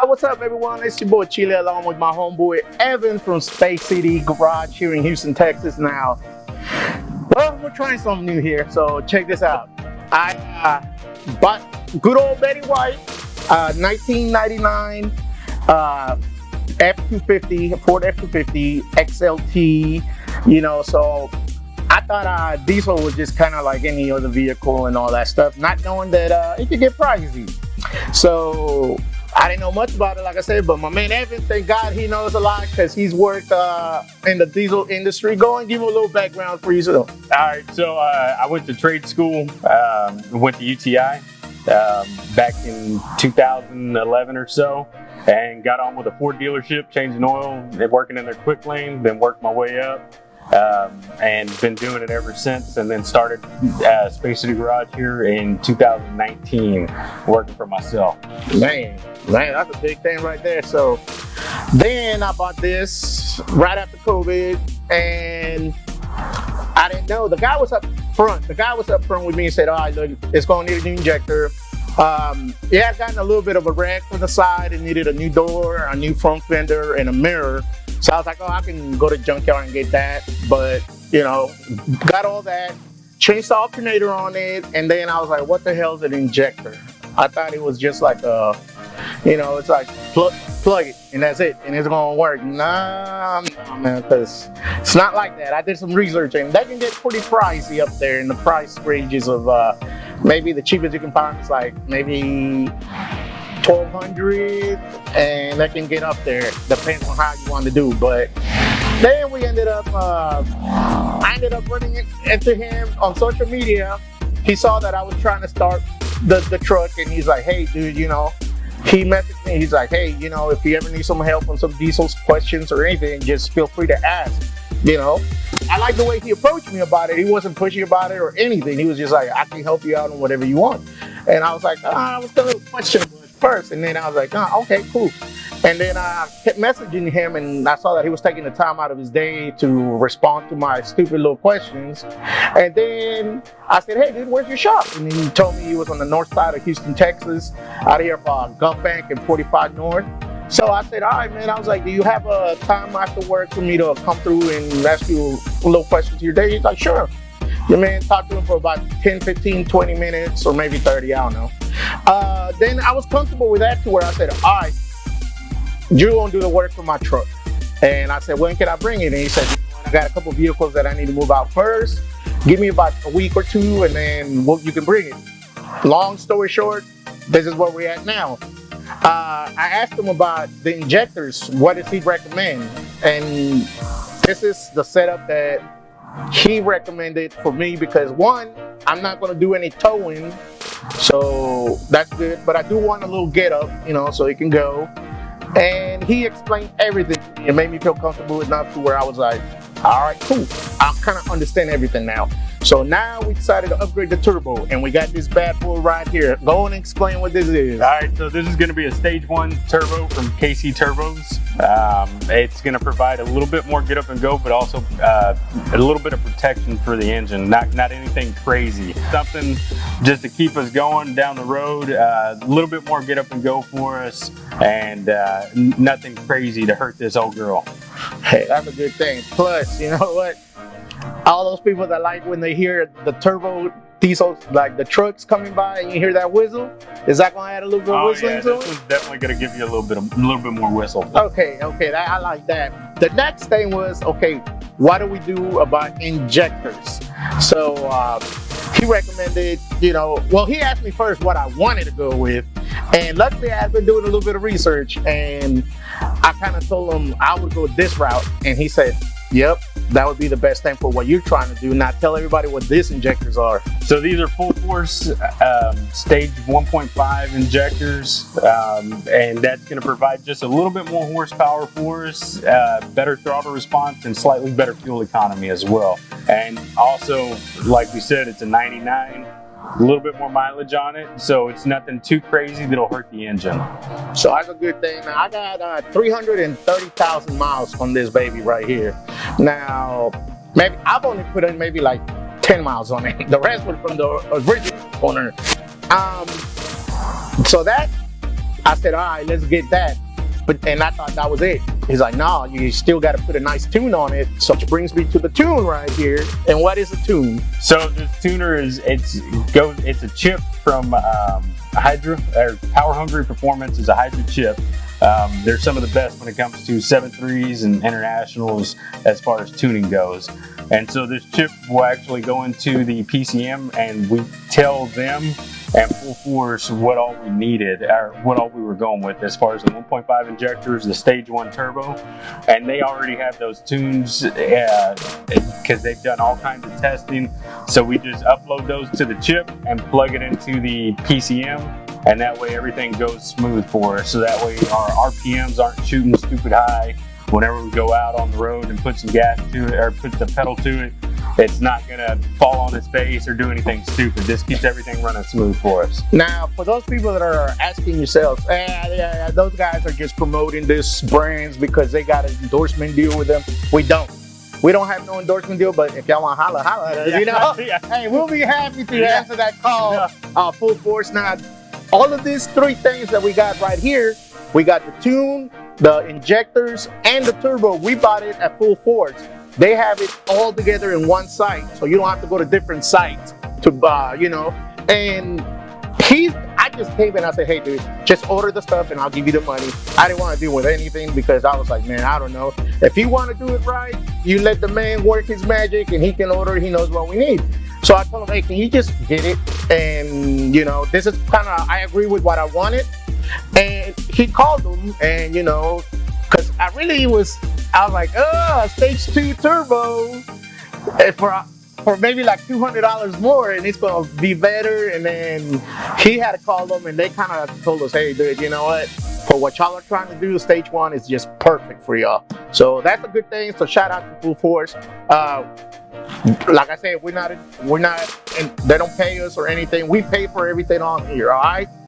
What's up, everyone? It's your boy Chile along with my homeboy Evan from Space City Garage here in Houston, Texas. Now, well, we're trying something new here, so check this out. I bought good old Betty White 1999 F250, Ford F250 XLT, so I thought diesel was just kind of like any other vehicle and all that stuff, not knowing that it could get pricey. So I didn't know much about it, like I said, but my man Evan, thank God he knows a lot because he's worked in the diesel industry. Go and give him a little background for yourself. All right, so I went to trade school, went to UTI back in 2011 or so, and got on with a Ford dealership, changing oil, working in their quick lane, then worked my way up. And been doing it ever since, and then started Space City Garage here in 2019, working for myself. Man, that's a big thing right there. So then I bought this right after COVID, and I didn't know. The guy was up front. With me and said, all right, look, it's going to need a new injector. It had gotten a little bit of a wreck from the side. It needed a new door, a new front fender, and a mirror. So I was like, oh, I can go to junkyard and get that. But, got all that, changed the alternator on it, and then I was like, what the hell is an injector? I thought it was just like it's like plug it and that's it, and it's gonna work. Nah, man, because it's not like that. I did some research, and that can get pretty pricey up there in the price ranges of maybe the cheapest you can find is like maybe $1,200, and that can get up there. Depends on how you want to do. But then I ended up running into him on social media. He saw that I was trying to start the truck, and he's like, hey, dude, he messaged me. He's like, hey, if you ever need some help on some diesel questions or anything, just feel free to ask. I like the way he approached me about it. He wasn't pushy about it or anything. He was just like, I can help you out on whatever you want. And I was like, I was still a little questionable at first. And then I was like, okay, cool. And then I kept messaging him, and I saw that he was taking the time out of his day to respond to my stupid little questions. And then I said, hey, dude, where's your shop? And he told me he was on the north side of Houston, Texas, out here for Gulf Bank and 45 North. So I said, all right, man. I was like, do you have a time after work for me to come through and ask you a little questions to your day? He's like, sure. Your man talked to him for about 10, 15, 20 minutes, or maybe 30, I don't know. Then I was comfortable with that to where I said, all right, you're going to do the work for my truck. And I said, when can I bring it? And he said, I got a couple vehicles that I need to move out first. Give me about a week or two, and then you can bring it. Long story short, this is where we're at now. I asked him about the injectors. What does he recommend? And this is the setup that he recommended for me because, one, I'm not going to do any towing, so that's good. But I do want a little get up, so it can go. And he explained everything. It made me feel comfortable enough to where I was like, all right, cool. I kind of understand everything now. So now we decided to upgrade the turbo, and we got this bad boy right here. Go and explain what this is. All right, so this is going to be a stage 1 turbo from KC Turbos. It's going to provide a little bit more get up and go, but also a little bit of protection for the engine. Not anything crazy. Something just to keep us going down the road. A little bit more get up and go for us, and nothing crazy to hurt this old girl. Hey, that's a good thing. Plus, you know what? All those people that like when they hear the turbo diesel, like the trucks coming by, and you hear that whistle, is that going to add a little bit of whistling to it? This one's definitely going to give you a little bit more whistle. Okay, I like that. The next thing was, okay, what do we do about injectors? So he recommended, he asked me first what I wanted to go with, and luckily I had been doing a little bit of research, and I kind of told him I would go this route, and he said, yep, that would be the best thing for what you're trying to do. Now tell everybody what these injectors are. So these are full force stage 1.5 injectors, and that's going to provide just a little bit more horsepower for us, better throttle response, and slightly better fuel economy as well. And also, like we said, it's a 99. A little bit more mileage on it, so it's nothing too crazy that'll hurt the engine. So that's a good thing. Now I got 330,000 miles on this baby right here. Now, maybe I've only put in maybe like 10 miles on it. The rest was from the original owner. So that I said, all right, let's get that. And I thought that was it. He's like, no, you still got to put a nice tune on it. So which brings me to the tune right here. And what is a tune? So this tuner it's a chip from Hydra, or Power Hungry Performance is a Hydra chip. They're some of the best when it comes to 7.3s and internationals as far as tuning goes. And so this chip will actually go into the PCM, and we tell them and Full Force what all we needed, or what all we were going with as far as the 1.5 injectors, the stage 1 turbo, and they already have those tunes because they've done all kinds of testing. So we just upload those to the chip and plug it into the PCM, and that way everything goes smooth for us. So that way our RPMs aren't shooting stupid high whenever we go out on the road and put some gas to it or put the pedal to it. It's not gonna fall on its face or do anything stupid. This keeps everything running smooth for us. Now, for those people that are asking yourselves, those guys are just promoting this brands because they got an endorsement deal with them. We don't. We don't have no endorsement deal, but if y'all want to holla at us, you know, hey, we'll be happy to answer that call. Full Force. Now, all of these three things that we got right here, we got the tune, the injectors, and the turbo. We bought it at Full Force. They have it all together in one site, so you don't have to go to different sites to buy, you know. And I just came in and I said, hey dude, just order the stuff and I'll give you the money. I didn't want to deal with anything because I was like, man, I don't know. If you want to do it right, you let the man work his magic and he can order, he knows what we need. So I told him, hey, can you just get it? And you know, this is kind of, I agree with what I wanted. And he called them, and you know, because I was like, stage 2 turbo for maybe like $200 more, and it's gonna be better. And then he had to call them, and they kind of told us, hey dude, you know what, for what y'all are trying to do, stage 1 is just perfect for y'all. So that's a good thing. So shout out to Full Force. Like I said, we're not and they don't pay us or anything. We pay for everything on here, all right?